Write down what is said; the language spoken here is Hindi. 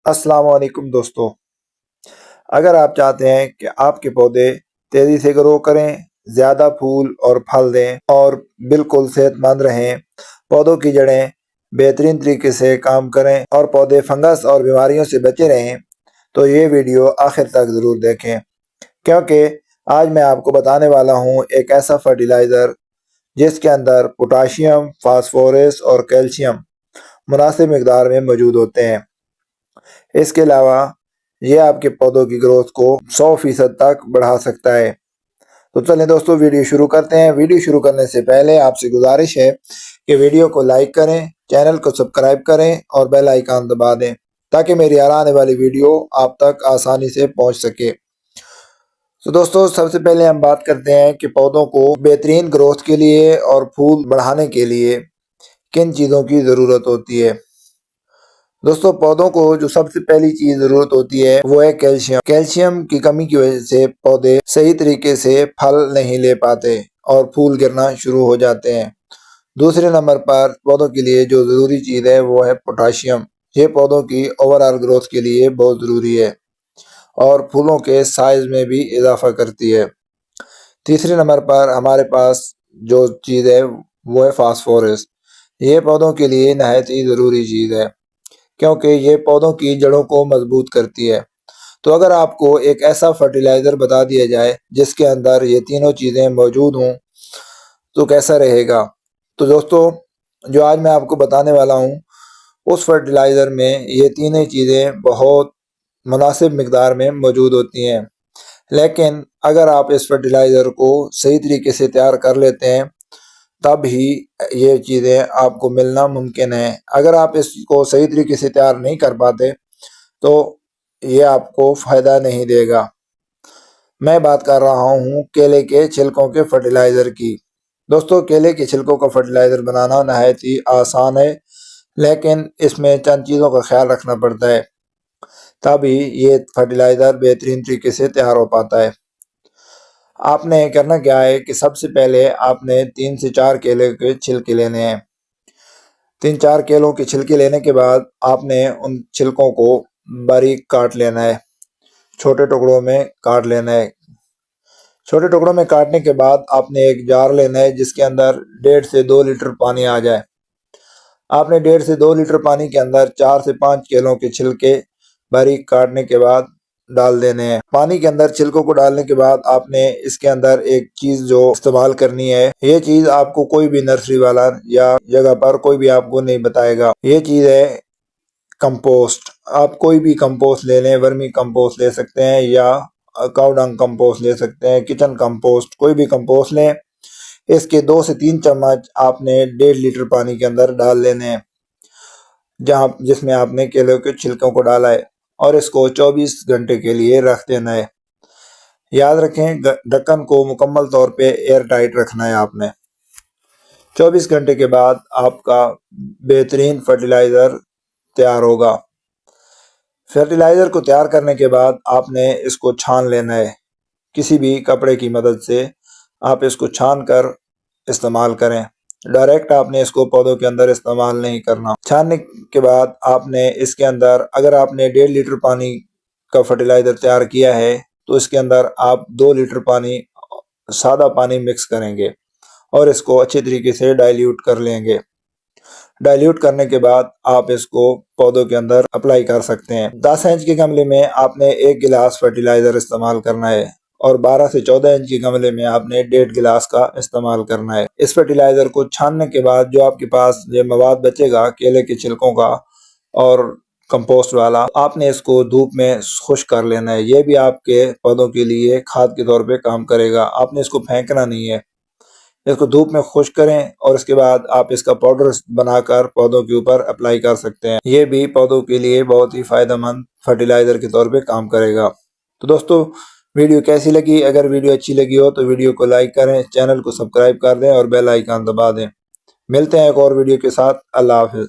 अस्सलाम वालेकुम दोस्तों। अगर आप चाहते हैं कि आपके पौधे तेज़ी से ग्रो करें, ज़्यादा फूल और फल दें और बिल्कुल सेहतमंद रहें, पौधों की जड़ें बेहतरीन तरीके से काम करें और पौधे फंगस और बीमारियों से बचे रहें, तो ये वीडियो आखिर तक ज़रूर देखें, क्योंकि आज मैं आपको बताने वाला हूँ एक ऐसा फर्टिलाइज़र जिसके अंदर पोटाशियम, फास्फोरस और कैल्शियम मुनासिब मिकदार में मौजूद होते हैं। इसके अलावा ये आपके पौधों की ग्रोथ को 100% तक बढ़ा सकता है। तो चलें दोस्तों, वीडियो शुरू करते हैं। वीडियो शुरू करने से पहले आपसे गुजारिश है कि वीडियो को लाइक करें, चैनल को सब्सक्राइब करें और बेल आइकन दबा दें ताकि मेरी आने वाली वीडियो आप तक आसानी से पहुंच सके। तो दोस्तों, सबसे पहले हम बात करते हैं कि पौधों को बेहतरीन ग्रोथ के लिए और फूल बढ़ाने के लिए किन चीज़ों की ज़रूरत होती है। दोस्तों, पौधों को जो सबसे पहली चीज जरूरत होती है वो है कैल्शियम। कैल्शियम की कमी की वजह से पौधे सही तरीके से फल नहीं ले पाते और फूल गिरना शुरू हो जाते हैं। दूसरे नंबर पर पौधों के लिए जो जरूरी चीज है वो है पोटाशियम। ये पौधों की ओवरऑल ग्रोथ के लिए बहुत जरूरी है और फूलों के साइज में भी इजाफा करती है। तीसरे नंबर पर हमारे पास जो चीज है वो है फास्फोरस। ये पौधों के लिए नहायत ही जरूरी चीज है क्योंकि ये पौधों की जड़ों को मजबूत करती है। तो अगर आपको एक ऐसा फर्टिलाइज़र बता दिया जाए जिसके अंदर ये तीनों चीज़ें मौजूद हों तो कैसा रहेगा। तो दोस्तों, जो आज मैं आपको बताने वाला हूँ उस फर्टिलाइज़र में ये तीनों चीज़ें बहुत मुनासिब मिकदार में मौजूद होती हैं। लेकिन अगर आप इस फर्टिलाइज़र को सही तरीके से तैयार कर लेते हैं तब ही ये चीज़ें आपको मिलना मुमकिन है। अगर आप इसको सही तरीके से तैयार नहीं कर पाते तो ये आपको फ़ायदा नहीं देगा। मैं बात कर रहा हूँ केले के छिलकों के फर्टिलाइज़र की। दोस्तों, केले के छिलकों का फर्टिलाइज़र बनाना नहायत ही आसान है, लेकिन इसमें चंद चीज़ों का ख्याल रखना पड़ता है तभी ये फर्टिलाइज़र बेहतरीन तरीके से तैयार हो पाता है। आपने करना क्या है कि सबसे पहले आपने 3 से 4 केले के छिलके लेने हैं। 3-4 केलों के छिलके लेने के बाद आपने उन छिलकों को बारीक काट लेना है, छोटे टुकड़ों में काट लेना है। छोटे टुकड़ों में काटने के बाद आपने एक जार लेना है जिसके अंदर 1.5 से 2 लीटर पानी आ जाए। आपने 1.5 से 2 लीटर पानी के अंदर 4 से 5 केलों के छिलके बारीक काटने के बाद डाल देने हैं। पानी के अंदर छिलकों को डालने के बाद आपने इसके अंदर एक चीज जो इस्तेमाल करनी है, ये चीज आपको कोई भी नर्सरी वाला या जगह पर कोई भी आपको नहीं बताएगा। ये चीज है कंपोस्ट। आप कोई भी कंपोस्ट ले लें, वर्मी कंपोस्ट ले सकते हैं या काऊ डंग कंपोस्ट ले सकते हैं, किचन कंपोस्ट, कोई भी कंपोस्ट लें। इसके 2 से 3 चम्मच आपने 1.5 लीटर पानी के अंदर डाल लेने हैं जहाँ जिसमें आपने केले के छिलकों को डाला है और इसको 24 घंटे के लिए रख देना है। याद रखें, ढक्कन को मुकम्मल तौर पे एयर टाइट रखना है आपने। 24 घंटे के बाद आपका बेहतरीन फर्टिलाइज़र तैयार होगा। फर्टिलाइज़र को तैयार करने के बाद आपने इसको छान लेना है। किसी भी कपड़े की मदद से आप इसको छान कर इस्तेमाल करें। डायरेक्ट आपने इसको पौधों के अंदर इस्तेमाल नहीं करना। छानने के बाद आपने इसके अंदर, अगर आपने 1.5 लीटर पानी का फर्टिलाइज़र तैयार किया है तो इसके अंदर आप 2 लीटर पानी, सादा पानी मिक्स करेंगे और इसको अच्छे तरीके से डाइल्यूट कर लेंगे। डाइल्यूट करने के बाद आप इसको पौधों के अंदर अप्लाई कर सकते हैं। 10 इंच के गमले में आपने 1 गिलास फर्टिलाइज़र इस्तेमाल करना है और 12 से 14 इंच के गमले में आपने 1.5 गिलास का इस्तेमाल करना है। इस फर्टिलाइज़र को छानने के बाद जो आपके पास ये मवाद बचेगा केले के छिलकों का और कंपोस्ट वाला, आपने इसको धूप में खुश्क कर लेना है। ये भी आपके पौधों के लिए खाद के तौर पे काम करेगा। आपने इसको फेंकना नहीं है, इसको धूप में खुश्क करें और इसके बाद आप इसका पाउडर बनाकर पौधों के ऊपर अप्लाई कर सकते हैं। ये भी पौधों के लिए बहुत ही फायदेमंद फर्टिलाइज़र के तौर पे काम करेगा। तो दोस्तों, वीडियो कैसी लगी? अगर वीडियो अच्छी लगी हो तो वीडियो को लाइक करें, चैनल को सब्सक्राइब कर दें और बेल आइकन दबा दें। मिलते हैं एक और वीडियो के साथ। अल्लाह हाफिज़।